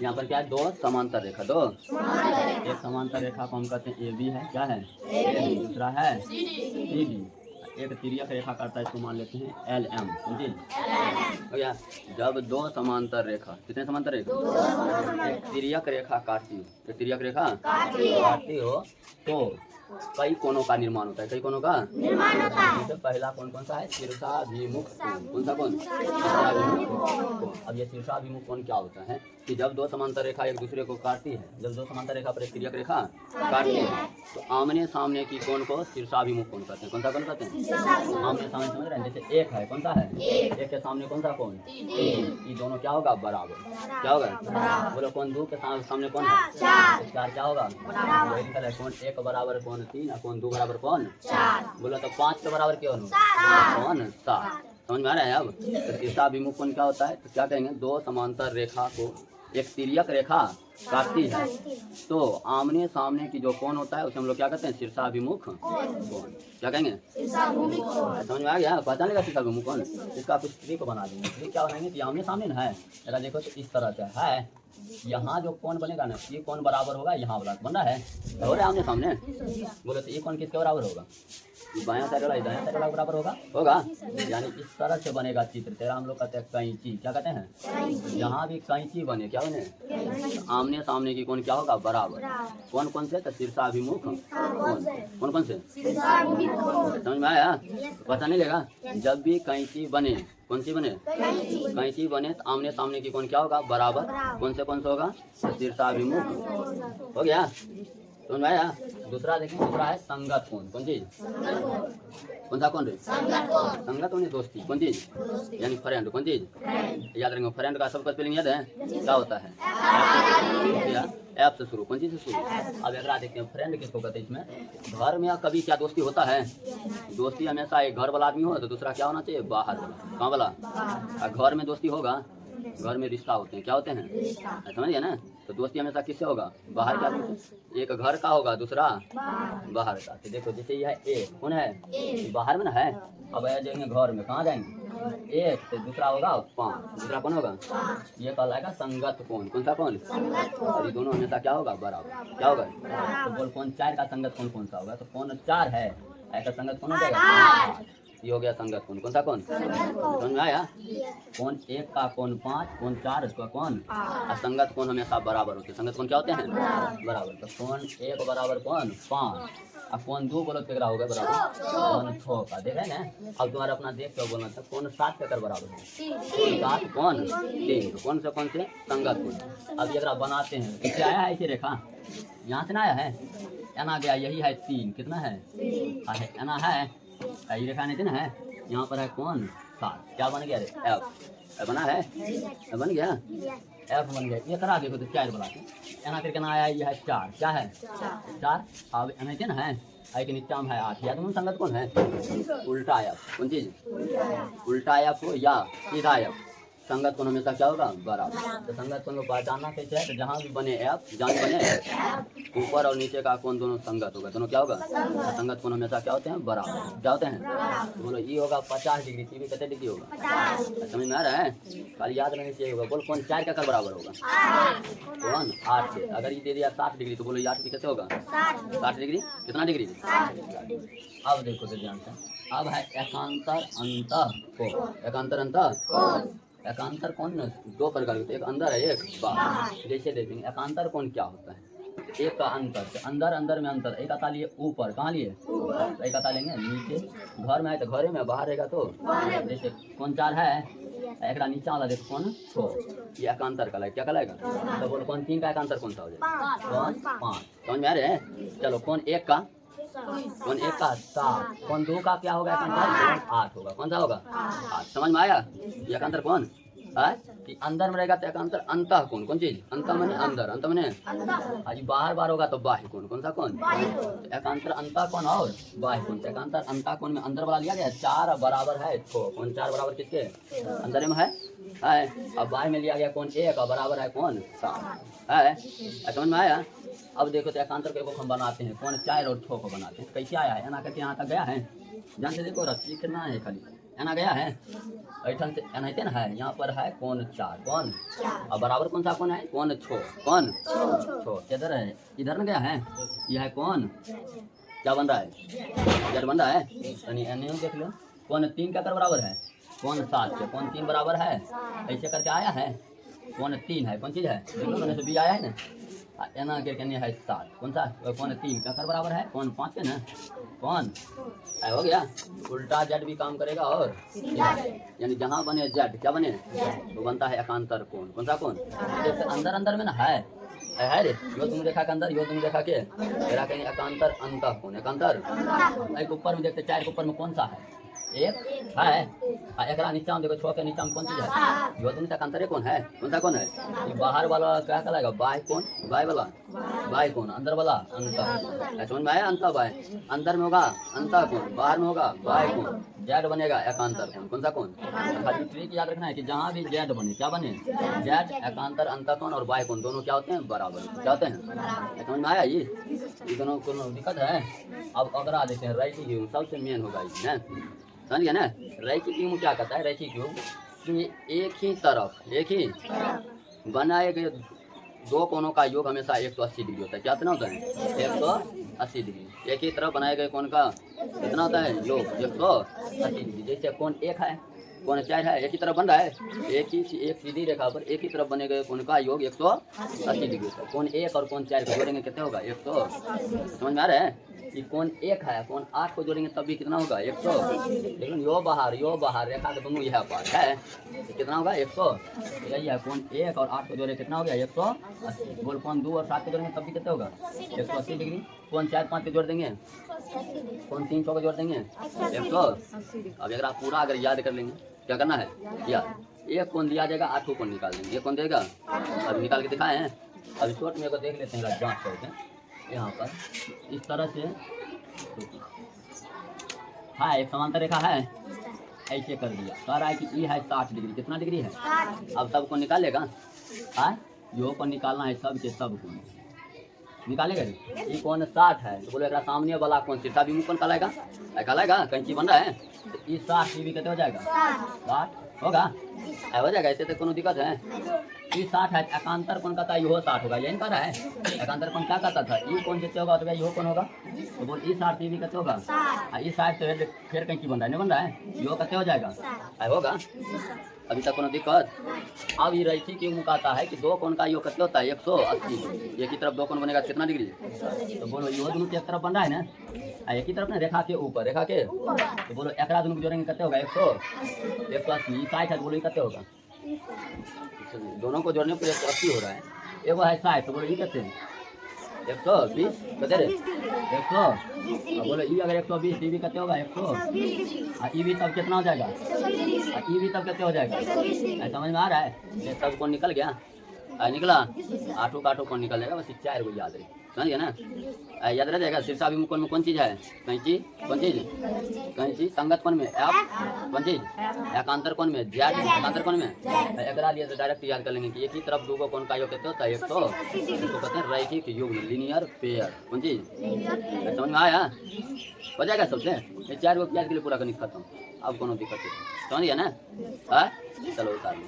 यहाँ पर क्या है, दो समांतर रेखा, दो एक समांतर रेखा को हम कहते हैं ए बी है, क्या है, दूसरा है सी डी, एक तिर्यक रेखा करता है, इसको मान लेते हैं एल एम, समझिए हो गया। जब दो समांतर रेखा, कितने समांतर रेखा, एक तिर्यक रेखा काटती हो, एक तिर्यक रेखा काटती हो तो कई कोणों का निर्माण होता है, कई कोणों का निर्माण होता है। जैसे पहला कोण कौन सा है, शीर्षाभिमुख कोण, कौन सा कोण, शीर्षाभिमुख कोण। अब ये शीर्षाभिमुख कोण क्या होता है कि जब दो समांतर रेखा एक दूसरे को काटती है, जब दो समांतर रेखा पर एक तिर्यक रेखा काटती है तो आमने सामने की कोण को शीर्षाभिमुख कोण कहते हैं। कौन सा कोण कहते हैं, आमने सामने, समझ रहे हैं। जैसे एक है, कौन सा है, एक के सामने कौन सा कोण, ये दोनों क्या होगा, बराबर, क्या होगा, बोलो कोण दो के सामने कौन है, चार, क्या होगा, कोण एक बराबर कोण तीन, कोण दो बराबर कोण चार, बोला तो पाँच के बराबर क्यों कोण सात। समझ में आ रहा है। अब तो शीर्षाभिमुख कोण क्या होता है, तो क्या कहेंगे, दो समांतर रेखा को एक तिर्यक रेखा काटती है तो आमने सामने की जो कोण होता है उसे हम लोग क्या कहते हैं, शीर्षाभिमुख कोण, क्या कहेंगे, समझ में आ गया, पहचान लेगा शीर्षाभिमुख कोण। इसका कुछ ट्रिक बना देंगे, ट्रिक क्या बनाएंगे कि आमने सामने ना है, जरा देखो तो इस तरह से है, यहाँ जो कोण बनेगा ना, ये कोण बराबर होगा यहाँ वाला, बन रहा है, हो रहा है आमने सामने, बोले तो ये कोण किसके बराबर होगा, बायां साइड वाला दायां साइड वाला बराबर होगा, यानी इस तरह से बनेगा चित्र तेरा। हम लोग कहते हैं कैंची, क्या कहते हैं, जहाँ भी कैंची बने, क्या बने, आमने सामने की कोण क्या होगा, बराबर, कौन कौन से, तो शीर्षाभिमुख कौन कौन से, समझ में आया, पता नहीं लेगा। जब भी कैंची बने, कौन सी बने, कैंची बने तो आमने सामने की कोण क्या होगा, बराबर, कौन से होगा, शीर्षाभिमुख, हो गया, समझ में आया। दूसरा देखें, दूसरा है संगत कोण, कौन चीज, कौन सा कोण रे, संगत कोण, दोस्ती, कौन चीज, यानी फ्रेंड, कौन चीज, याद रखेंगे फ्रेंड का सबका स्पेलिंग याद है, क्या होता है, एफ से शुरू, कौन चीज से शुरू। अब एक देखते हैं फ्रेंड किसको कहते हैं, इसमें घर में कभी क्या दोस्ती होता है, दोस्ती हमेशा एक घर वाला आदमी हो तो दूसरा क्या होना चाहिए, बाहर वाला, कहाँ वाला, घर में दोस्ती होगा, घर में रिश्ता होते हैं, क्या होते हैं, समझिए ना। तो दोस्ती हमेशा किससे होगा, बाहर का आदमी से, एक घर का होगा दूसरा बाहर का। तो देखो जैसे ये है एक, कौन है, बाहर में ना है, अब आया जाएंगे घर में, कहाँ जाएंगे, एक, तो दूसरा होगा पाँच, दूसरा कौन होगा, ये कहलाएगा संगत कोण, कौन सा कोण, और ये दोनों हमेशा क्या होगा, बराबर, क्या होगा, तो बोल कौन चार का संगत कोण कौन सा होगा, तो कौन चार है, ऐसा संगत कोण हो जाएगा, ये हो गया संगत कोण, कौन सा कोण, समझ में आया। कोण एक का कोण पाँच, कोण चार, उसका कोण, और संगत कोण हमेशा बराबर होते हैं। संगत कोण क्या होते हैं, बराबर। तो कोण एक बराबर कोण पाँच, और कोण दो बोलो कितना होगा, बराबर कोण छः का, देख रहे हैं ना। अब तुम्हारा अपना देख के बोलना था, कोण सात के कर बराबर है, सात कोण तीन, तो कौन से संगत कोण। अब ये बनाते हैं, इससे आया है ऐसे रेखा, यहाँ से ना आया है, एना गया, यही है तीन, कितना है, एना है, ये रेखा नहीं थी ना है, यहाँ पर है कौन सात, क्या बन गया रे, एफ बना है, बन गया, एफ बन गया। ये करा देखो तो चार बना के एना करके ना आया, ये है चार, क्या है चार। अब एना थे ना है, आई के नीचे में है आठ, या तुम संगत कौन है, उल्टा एफ, कौन चीज, उल्टा एफ हो या सीधा एफ, संगत कोण हमेशा क्या होगा, बराबर। तो संगत कोण को पहचानना कैसे है, तो जहाँ भी बने एफ, जहाँ भी बने ऊपर और नीचे का कोण दोनों संगत होगा, दोनों क्या होगा, तो संगत कोण हमेशा क्या होते हैं, बराबर, क्या होते हैं, तो बोलो ये होगा 50 डिग्री, ये भी कितने डिग्री होगा, समझ में आ रहा है, खाली याद रहने से होगा। बोल कौन चार का कर बराबर होगा, कौन आठ से, अगर ये दे दिया 60 डिग्री तो बोलो ये 8 कैसे होगा, 60 डिग्री, कितना डिग्री। अब देखो तो ध्यान से, अब है एकांतर अंतः कोण, एकांतर अंतः, एकांतर कोण दो प्रकार के, एक अंदर है एक बाहर। जैसे देखेंगे एकांतर कोण क्या होता है, एक का अंतर, अंदर अंदर में अंतर, एक आता लिए ऊपर, कहाँ लिए, एक आता लेंगे नीचे, घर में है तो घरे में, बाहर रहेगा तो, जैसे कौन चार है, एक नीचा वाला देखो कौन छो, ये एकांतर कहलाएगा, क्या कहलाएगा, तो बोलो कौन तीन का एकांतर कौन सा हो जाएगा, कौन पाँच, समझ में आ रहे हैं। चलो कौन एक का, कौन एक का सात, कौन दो का क्या होगा, एकांतर आठ होगा, कौन सा होगा आठ, समझ में आया। ये एकांतर कौन है कि अंदर में रहेगा तो एकांतर अंतः कोण, कौन चीज, अंतः मने अंदर, अंत मने आज बाहर बाहर होगा तो बाह्य कोण, कौन सा कोण, तो एकांतर अंतः कोण और बाह्य कोण। एकांतर अंतः कोण में अंदर वाला लिया गया चार बराबर है, कौन चार बराबर किसके, अंदर में है। अब बाह्य में लिया गया कौन एक बराबर है, कौन सात है, समझ में आया। अब देखो तो एकांतर को हम बनाते हैं, कौन चार और छः को बनाते हैं, कैसे आया है, एना करके यहाँ तक गया है, ध्यान से देखो, रस्सी कितना है खाली, एना गया है ऐठन से एनाते ना है, यहाँ पर है कौन 4, कौन और बराबर कौन सा कौन है, कौन छो, कौन छो किधर है, इधर ना गया है, यह है कौन क्या बन रहा है, जेड बन रहा है। यानी एने देख लो कौन 3 का कर बराबर है, कौन 7 के, कौन 3 बराबर है, ऐसे करके आया है, कौन 3 है, कौन चीज़ है, देखो मैंने से बी आया है ना, एना के कहने है 7, कौन सा कौन 3 का कर बराबर है, कौन 5 के ना, कौन है, हो गया। उल्टा जेड भी काम करेगा और यानी जहाँ बने जेड क्या बने तो बनता है एकांतर कोण, कौन सा कोण, जैसे अंदर अंदर में ना है रे, यो तुम देखा के अंदर, यो तुम देखा के तेरा कहीं एकांतर अंतः कोण, एकांतर एक ऊपर में देखते 4 के ऊपर में कौन सा है, एक है एक नीचा में देखो 6 के नीचा में कौन चीज है, यो तुम एकांतर कौन है, कौन सा कौन है, ये बाहर वाला क्या कहलाएगा, बाय कौन, बाय वाला बाय कौन, अंदर वाला अंतर, समझ में आया, अंतर बाय अंदर में होगा अंतर कौन, बाहर में होगा बाय कौन, जेड बनेगा एकांतर कौन, कौन सा कौन, खाली ट्रिक याद रखना है कि जहाँ भी जेड बने क्या बने, जेड एकांतर अंतर कौन और बाय कौन दोनों क्या होते हैं, बराबर क्या होते हैं, समझ में आया, ये दोनों कोनो दिक्कत है। अब अगला देते हैं राइटिंग यूज, सबसे मेन होगा ये ना, समझ गया ना, रैखिक योग क्या कहता है, रैखिक योग कि एक ही तरफ एक ही बनाए गए दो कोणों का योग हमेशा 180 डिग्री होता है, क्या इतना होता है 180 डिग्री, एक ही तरफ बनाए गए कोण का कितना होता है योग 180 डिग्री, जैसे कोण 1 है कोण 4 है, एक ही तरफ बन रहा है, एक सीधी रेखा पर एक ही तरफ बने गए कोण का योग 180 डिग्री होता है, कोण 1 और कोण 4 को जोड़ेंगे कितने होगा 100, समझ में आ रहा है, कि कौन 1 है कौन 8 को जोड़ेंगे तब भी कितना होगा 100, लेकिन यो बाहर रेखा के दोनों यह पास है तो कितना होगा 100, यही है कौन 1 और 8 को जोड़े कितना हो गया 180, बोल कौन 2 और 7 को जोड़ेंगे तब भी कितना होगा 180 डिग्री, कौन 4 5 को जोड़ देंगे, कौन 3 6 को जोड़ देंगे 100। अब अगर आप पूरा अगर याद कर लेंगे क्या करना है याद, एक कौन दिया जाएगा 8 को कौन निकाल देंगे, ये कौन देगा अब निकाल के दिखाए हैं, अभी शॉर्ट में देख लेते हैं जाँच करके यहाँ पर इस तरह से हाँ एक समांतर रेखा है, ऐसे कर दिया, कह रहा है कि ये है 60 डिग्री, कितना डिग्री है, अब सबको निकालेगा, हाँ यो को निकालना है, सब के सब को निकालेगा, ये कौन 60 है तो बोले एक सामने वाला कौन शीर्षा भी कौन कहलाएगा कैंची बन रहा है, तो ये 60 डिग्री कितने हो जाएगा 60 होगा, हो जाएगा, ऐसे तो कोनो दिक्कत है, ये 60 है, एकांतर कौन कहता है यो 60 होगा, यही कह रहा है, एकांतर कौन क्या कहता था, ये कौन कितने होगा तो यो कौन होगा, तो बोल ये 60 भी कितने होगा, ये 60 तो फिर कहीं की बन रहा है, नहीं बन रहा है, यो कितने हो जाएगा होगा, अभी तक कोनो दिक्कत। अब ये रैखिक योग कहता है कि दो कोण का योग कितने होता है 180, एक ही तरफ दो कोण बनेगा कितना डिग्री, तो बोलो यो दोनों एक तरफ बन रहा है ना, एक ही तरफ ना रेखा के ऊपर रेखा के, तो बोलो एक दोनों को जोड़ेंगे कितने होगा 180, 60 है तो बोलो कितने होगा, दोनों को जोड़ने पर 180 हो रहा है, एगो है 60 तो बोलो ये कितने 120 कितने रे 100, बोलो ये अगर 120 ये भी कितने होगा 100, ये भी तब कितना हो जाएगा, ये भी तब कितने हो जाएगा, समझ में आ रहा है, ये सब कौन निकल गया, निकला 8 का 8 कौन निकल जाएगा, बस 4 को याद रहे, समझ गया ना, याद रह जाएगा। शीर्षाभिमुख में कौन चीज़ है, कैंची कौन चीज़, कैंची संगत कोण में एफ कौन चीज़, एकांतर कोण में जेड, एकांतर कोण में अगला लिए तो डायरेक्ट याद कर लेंगे कि एक ही तरफ दो कोण का योग कितने होता है 100, इसको कहते हैं रैखिक योग लीनियर पेयर, कौन चीज़ समझ में आया, हो जाएगा सबसे, ये 4 को याद के लिए पूरा करने खत्म, अब कोनो दिक्कत है, समझ गया ना, चलो उतार लो।